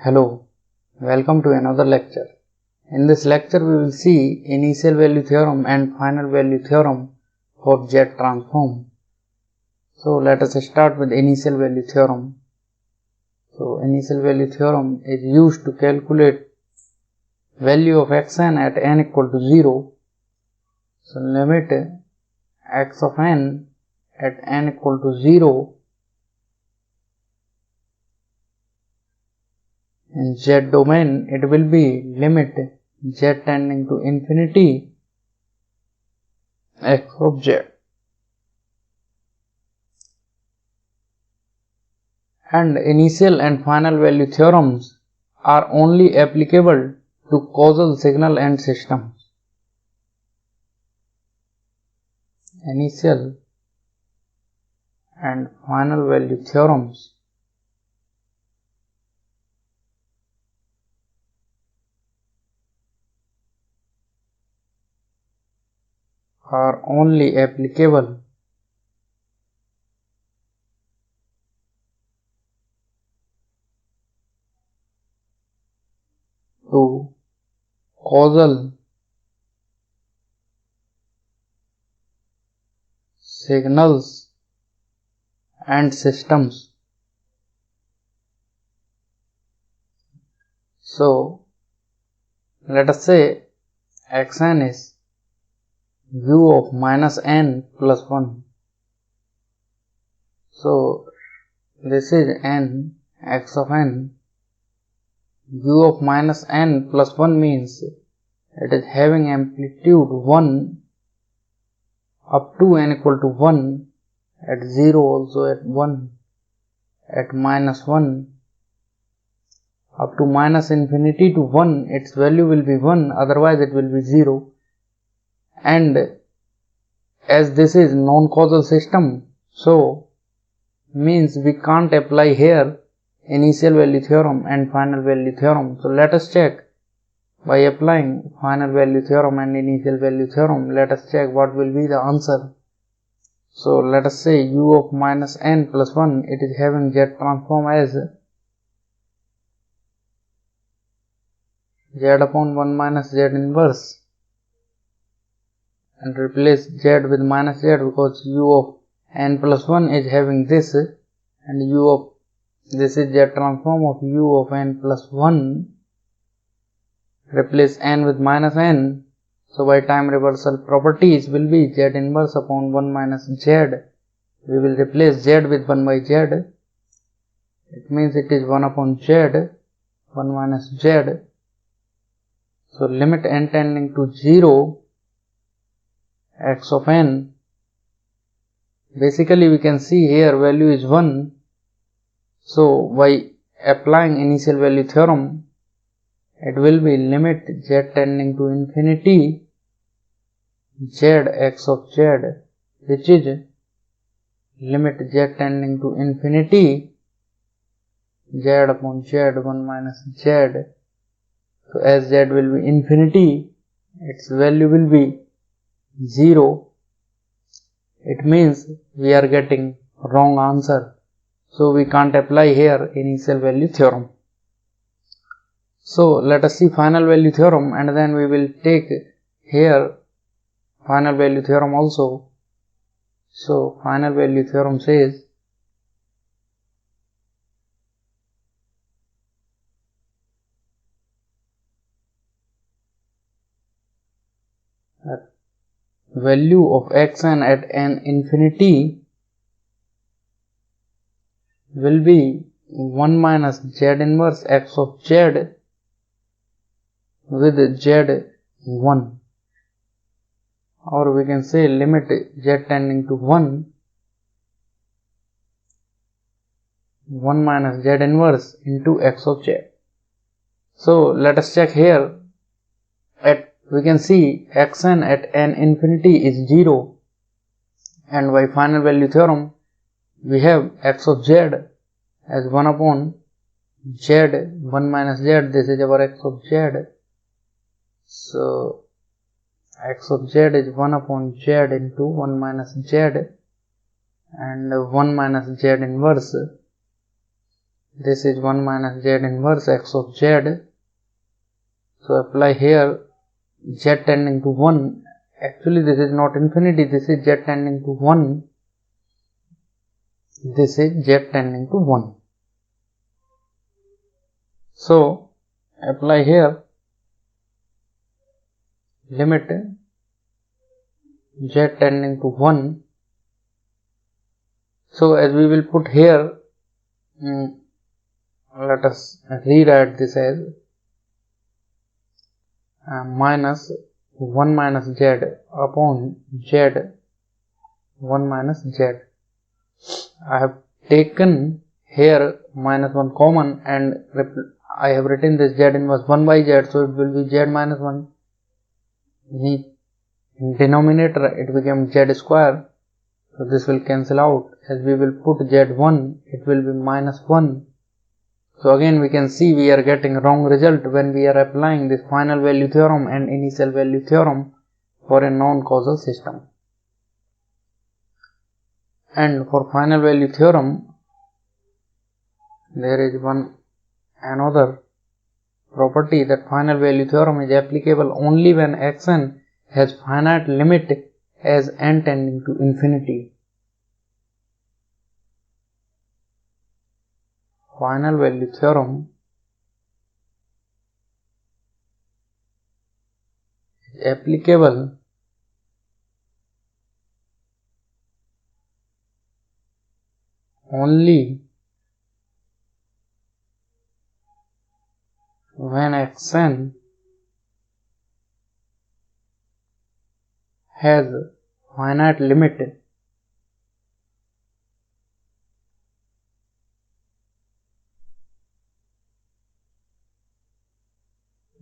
Hello, welcome to another lecture. In this lecture we will see initial value theorem and final value theorem for Z transform. So let us start with initial value theorem. So initial value theorem is used to calculate value of xn at n equal to 0. So limit x of n at n equal to 0 in Z domain, it will be limit z tending to infinity x of z. And initial and final value theorems are only applicable to causal signal and systems. Initial and final value theorems are only applicable to causal signals and systems. So let us say xn is u of minus n plus 1. So this is n, x of n. U of minus n plus 1 means it is having amplitude 1 up to n equal to 1, at 0 also at 1, at minus 1, up to minus infinity to 1, its value will be 1, otherwise it will be 0. And as this is non-causal system, so means we can't apply here initial value theorem and final value theorem. So let us check by applying final value theorem and initial value theorem. Let us check what will be the answer. So let us say u of minus n plus 1, it is having z transform as z upon 1 minus z inverse, and replace z with minus z because u of n plus 1 is having this, and u of this is z transform of u of n plus 1. Replace n with minus n. So by time reversal properties will be z inverse upon 1 minus z. We will replace z with 1 by z. It means it is 1 upon z, 1 minus z. So limit n tending to 0 x of n. Basically we can see here value is 1. So by applying initial value theorem, it will be limit z tending to infinity z x of z, which is limit z tending to infinity z upon z 1 minus z. So as z will be infinity, its value will be 0. It means we are getting wrong answer. So we can't apply here initial value theorem. So let us see final value theorem, and then we will take here final value theorem also. So final value theorem says that value of xn at n infinity will be 1 minus z inverse x of z with z1, or we can say limit z tending to 1 minus z inverse into x of z. So let us check here. We can see xn at n infinity is 0, and by final value theorem we have x of z as 1 upon z, 1 minus z, this is our x of z. So x of z is 1 upon z into 1 minus z, and 1 minus z inverse, this is 1 minus z inverse x of z. So apply here z tending to 1. Actually this is not infinity, this is z tending to 1. This is z tending to 1. So apply here limit z tending to 1. So as we will put here, let us rewrite this as minus 1 minus z upon z 1 minus z. I have taken here minus 1 common and I have written this z inverse 1 by z, so it will be z minus 1. In denominator it became z square, so this will cancel out. As we will put z1, it will be minus 1. So again we can see we are getting wrong result when we are applying this final value theorem and initial value theorem for a non-causal system. And for final value theorem, there is another property that final value theorem is applicable only when xn has finite limit as n tending to infinity. Final value theorem is applicable only when xn has finite limit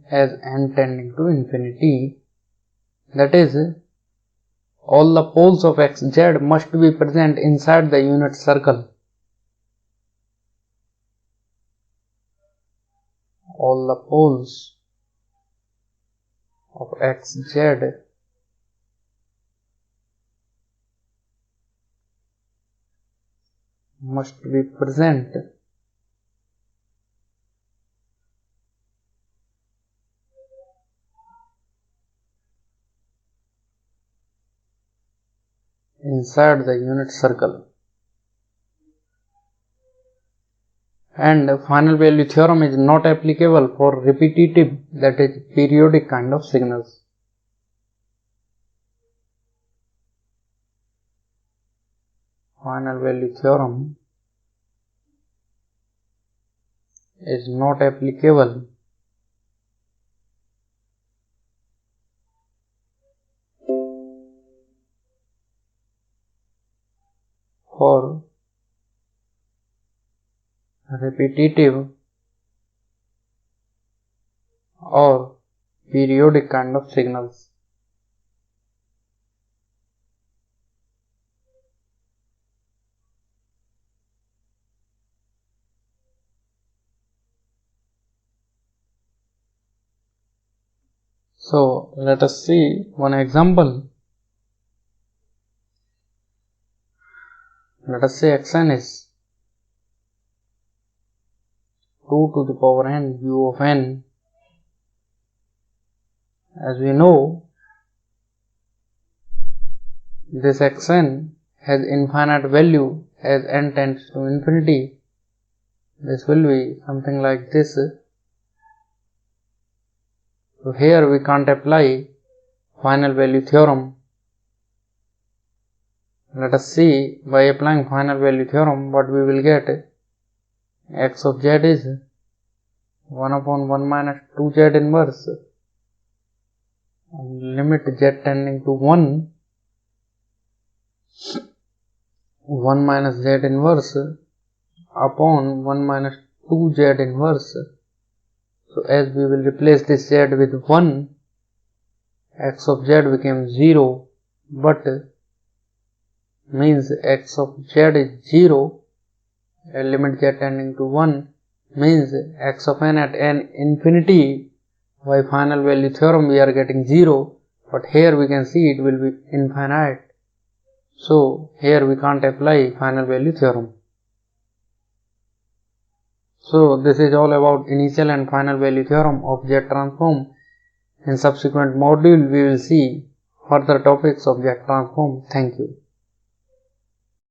as n tending to infinity. That is, all the poles of xz must be present inside the unit circle. All the poles of xz must be present inside the unit circle. And final value theorem is not applicable for repetitive, that is periodic kind of signals. Final value theorem is not applicable for repetitive or periodic kind of signals. So let us see one example. Let us say xn is 2 to the power n u of n. As we know, this xn has infinite value as n tends to infinity. This will be something like this. So here we can't apply final value theorem. Let us see, by applying final value theorem what we will get. X of z is 1 upon 1 minus 2z inverse, limit z tending to 1, 1 minus z inverse upon 1 minus 2z inverse. So as we will replace this z with 1, x of z became 0, but means x of z is 0, limit z tending to 1 means x of n at n infinity. By final value theorem we are getting 0, but here we can see it will be infinite. So here we can't apply final value theorem. So this is all about initial and final value theorem of Z transform. In subsequent module we will see further topics of Z transform. Thank you.